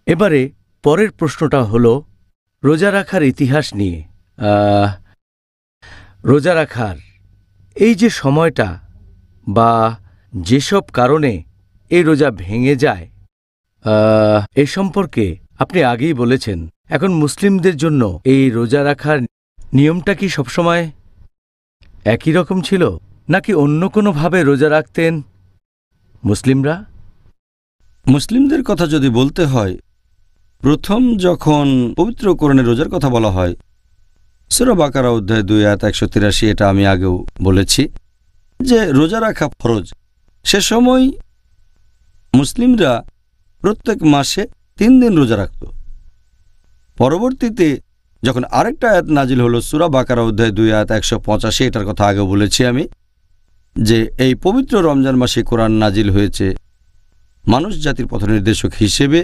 এবারে পরের প্রশ্নটা হলো রোজা রাখার ইতিহাস নিয়ে। রোজা রাখার এই যে সময়টা বা যেসব কারণে এই রোজা ভেঙে যায় এ সম্পর্কে আপনি আগেই বলেছেন। এখন মুসলিমদের জন্য এই রোজা রাখার নিয়মটা কি সবসময় একই রকম ছিল, নাকি অন্য কোনোভাবে রোজা রাখতেন মুসলিমরা? মুসলিমদের কথা যদি বলতে হয়, প্রথম যখন পবিত্র কোরআনে রোজার কথা বলা হয়, সূরা বাকারা অধ্যায় 2 আয়াত 183, এটা আমি আগেও বলেছি যে রোজা রাখা ফরজ। সে সময় মুসলিমরা প্রত্যেক মাসে 3 দিন রোজা রাখত। পরবর্তীতে যখন আরেকটা আয়াত নাজিল হলো সূরা বাকারা অধ্যায় 2 আয়াত 185, এটার কথা আগে বলেছি আমি, যে এই পবিত্র রমজান মাসে কোরআন নাজিল হয়েছে মানুষ জাতির পথনির্দেশক হিসেবে,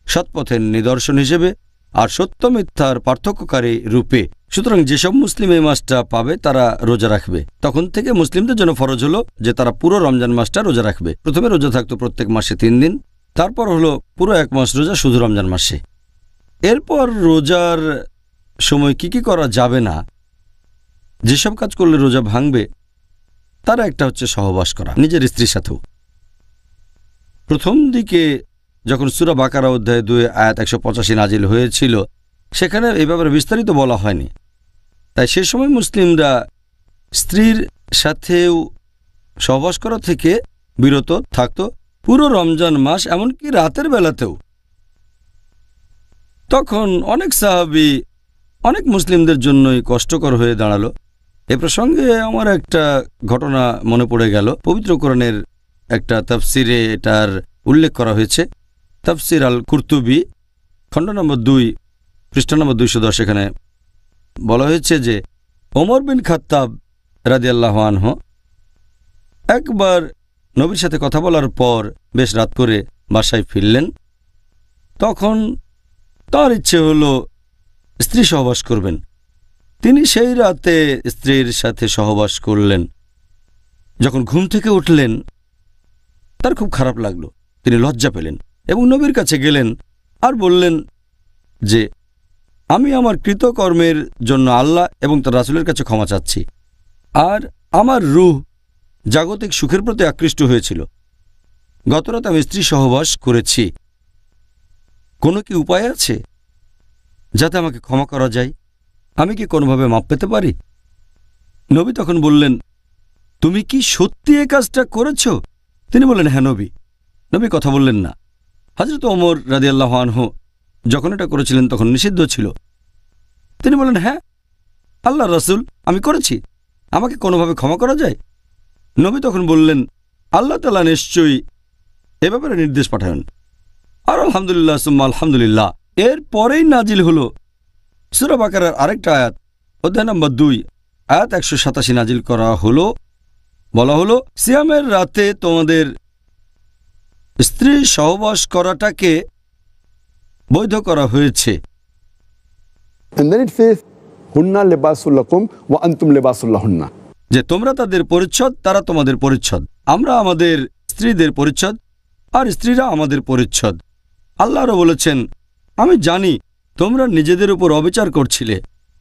সৎপথের নিদর্শন হিসেবে আর সত্য মিথ্যার পার্থক্যকারী রূপে। সুতরাং যেসব মুসলিম এই মাসটা পাবে তারা রোজা রাখবে। তখন থেকে মুসলিমদের জন্য ফরজ হলো যে তারা পুরো রমজান মাসটা রোজা রাখবে। প্রথমে রোজা থাকতো প্রত্যেক মাসে 3 দিন, তারপর হলো পুরো 1 মাস রোজা শুধু রমজান মাসে। এরপর রোজার সময় কি করা যাবে না, যেসব কাজ করলে রোজা ভাঙবে, তারা একটা হচ্ছে সহবাস করা নিজের স্ত্রীর সাথেও। প্রথম দিকে যখন সূরা বাকারা অধ্যায় 2 আয়াত 185 নাজিল হয়েছিল, সেখানে এই ব্যাপারে বিস্তারিত বলা হয়নি। তাই সে সময় মুসলিমরা স্ত্রীর সাথেও সহবাস করা থেকে বিরত থাকত পুরো রমজান মাস, এমনকি রাতের বেলাতেও। তখন অনেক সাহাবী অনেক মুসলিমদের জন্যই কষ্টকর হয়ে দাঁড়ালো। এ প্রসঙ্গে আমার একটা ঘটনা মনে পড়ে গেল। পবিত্র কোরআনের একটা তাফসিরে এটার উল্লেখ করা হয়েছে। তাফসির আল কুরতুবী খণ্ড নম্বর 2 পৃষ্ঠা নম্বর 210, এখানে বলা হয়েছে যে ওমর বিন খাত্তাব রাদিয়াল্লাহু আনহু একবার নবীর সাথে কথা বলার পর বেশ রাত করে বাসায় ফিরলেন। তখন তার ইচ্ছে হলো স্ত্রী সহবাস করবেন। তিনি সেই রাতে স্ত্রীর সাথে সহবাস করলেন। যখন ঘুম থেকে উঠলেন তার খুব খারাপ লাগলো, তিনি লজ্জা পেলেন এবং নবীর কাছে গেলেন আর বললেন যে আমি আমার কৃতকর্মের জন্য আল্লাহ এবং তার রাসূলের কাছে ক্ষমা চাচ্ছি, আর আমার রূহ জাগতিক সুখের প্রতি আকৃষ্ট হয়েছিল। গতরাত আমি স্ত্রী সহবাস করেছি। কোনো কি উপায় আছে যাতে আমাকে ক্ষমা করা যায়? আমি কি কোনোভাবে মাপ পেতে পারি? নবী তখন বললেন, তুমি কি সত্যি এই কাজটা করেছ? তিনি বললেন, হ্যাঁ নবী। নবী কথা বললেন না। হযরত ওমর রাদিয়াল্লাহু আনহু যখন এটা করেছিলেন তখন নিষিদ্ধ ছিল। তিনি বললেন, হ্যাঁ আল্লাহর রাসূল, আমি করেছি, আমাকে কোনোভাবে ক্ষমা করা যায়? নবী তখন বললেন, আল্লাহ তাআলা নিশ্চয়ই এ ব্যাপারে নির্দেশ পাঠান। আর আলহামদুলিল্লাহ সুম্মা আলহামদুলিল্লাহ। এর পরেই নাজিল হলো সূরা বাকারার আরেকটা আয়াত, অধ্যায় নম্বর 2 আয়াত 187 নাজিল করা হলো। বলা হলো, সিয়ামের রাতে তোমাদের স্ত্রী সহবাস করাটাকে বৈধ করা হয়েছে। And then it says, "Hunna libasul lakum wa antum libasul lahunna." যে তোমরা তাদের পরিচ্ছদ, তারা তোমাদের পরিচ্ছদ। আমরা আমাদের স্ত্রীদের পরিচ্ছদ আর স্ত্রীরা আমাদের পরিচ্ছদ। আল্লাহরও বলেছেন, আমি জানি তোমরা নিজেদের উপর অবিচার করছিলে,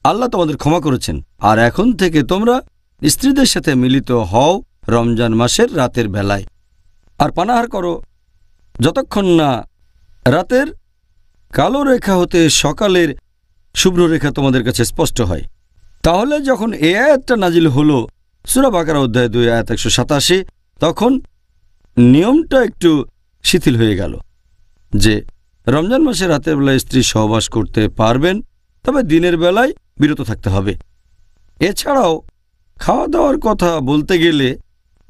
আল্লাহ তোমাদের ক্ষমা করেছেন, আর এখন থেকে তোমরা স্ত্রীদের সাথে মিলিত হও রমজান মাসের রাতের বেলায়, আর পানাহার করো যতক্ষণ না রাতের কালো রেখা হতে সকালের শুভ্র রেখা তোমাদের কাছে স্পষ্ট হয়। তাহলে যখন এই আয়াতটা নাজিল হলো সূরা বাকারা অধ্যায় 2 আয়াত 187, তখন নিয়মটা একটু শিথিল হয়ে গেল যে রমজান মাসে রাতের বেলায় স্ত্রী সহবাস করতে পারবেন, তবে দিনের বেলায় বিরত থাকতে হবে। এছাড়াও খাওয়া দাওয়ার কথা বলতে গেলে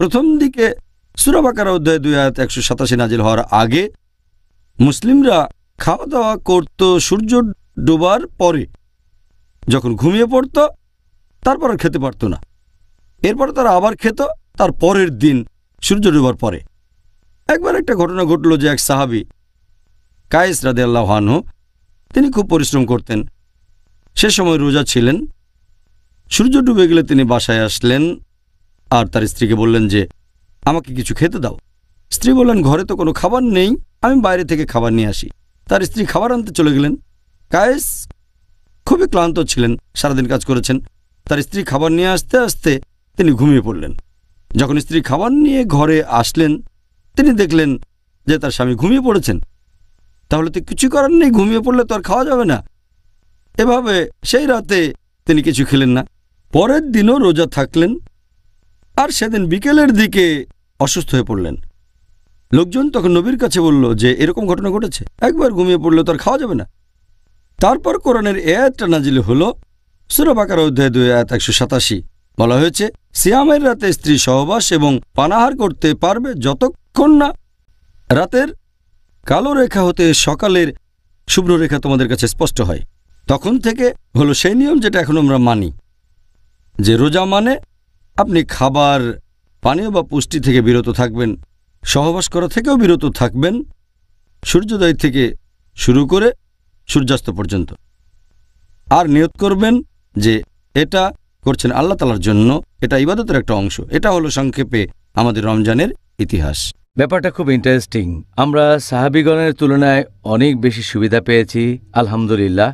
প্রথম দিকে সূরা বাকারা অধ্যায় 2 আয়াত 187 নাজিল হওয়ার আগে মুসলিমরা খাওয়া দাওয়া করত সূর্য ডোবার পরে। যখন ঘুমিয়ে পড়ত তারপর আর খেতে পারত না। এরপর তারা আবার খেত তার পরের দিন সূর্য ডোবার পরে। একবার একটা ঘটনা ঘটল যে এক সাহাবী কায়েস রাদিয়াল্লাহু আনহু, তিনি খুব পরিশ্রম করতেন, সে সময় রোজা ছিলেন। সূর্য ডুবে গেলে তিনি বাসায় আসলেন আর তার স্ত্রীকে বললেন যে আমাকে কিছু খেতে দাও। স্ত্রী বললেন, ঘরে তো কোনো খাবার নেই, আমি বাইরে থেকে খাবার নিয়ে আসি। তার স্ত্রী খাবার আনতে চলে গেলেন। কায়েস খুবই ক্লান্ত ছিলেন, সারাদিন কাজ করেছেন। তার স্ত্রী খাবার নিয়ে আসতে আসতে তিনি ঘুমিয়ে পড়লেন। যখন স্ত্রী খাবার নিয়ে ঘরে আসলেন, তিনি দেখলেন যে তার স্বামী ঘুমিয়ে পড়েছেন। তাহলে তো কিছু করার নেই, ঘুমিয়ে পড়লে তো আর খাওয়া যাবে না। এভাবে সেই রাতে তিনি কিছু খেলেন না। পরের দিনও রোজা থাকলেন, আর সেদিন বিকেলের দিকে অসুস্থ হয়ে পড়লেন। লোকজন তখন নবীর কাছে বলল যে এরকম ঘটনা ঘটেছে, একবার ঘুমিয়ে পড়লে তো আর খাওয়া যাবে না। তারপর কোরআনের এই আয়াতটা নাজিল হলো, সূরা বাকারা অধ্যায় 2 আয়াত 187। বলা হয়েছে, সিয়ামের রাতে স্ত্রী সহবাস এবং পানাহার করতে পারবে যতক্ষণ না রাতের কালো রেখা হতে সকালের শুভ্র রেখা তোমাদের কাছে স্পষ্ট হয়। তখন থেকে হলো সেই নিয়ম যেটা এখন আমরা মানি, যে রোজা মানে আপনি খাবার, পানীয় বা পুষ্টি থেকে বিরত থাকবেন, সহবাস করা থেকেও বিরত থাকবেন, সূর্যোদয় থেকে শুরু করে সূর্যাস্ত পর্যন্ত। আর নিয়ত করবেন যে এটা করছেন আল্লাহ তাআলার জন্য, এটা ইবাদতের একটা অংশ। এটা হলো সংক্ষেপে আমাদের রমজানের ইতিহাস। ব্যাপারটা খুব ইন্টারেস্টিং। আমরা সাহাবীগণের তুলনায় অনেক বেশি সুবিধা পেয়েছি, আলহামদুলিল্লাহ।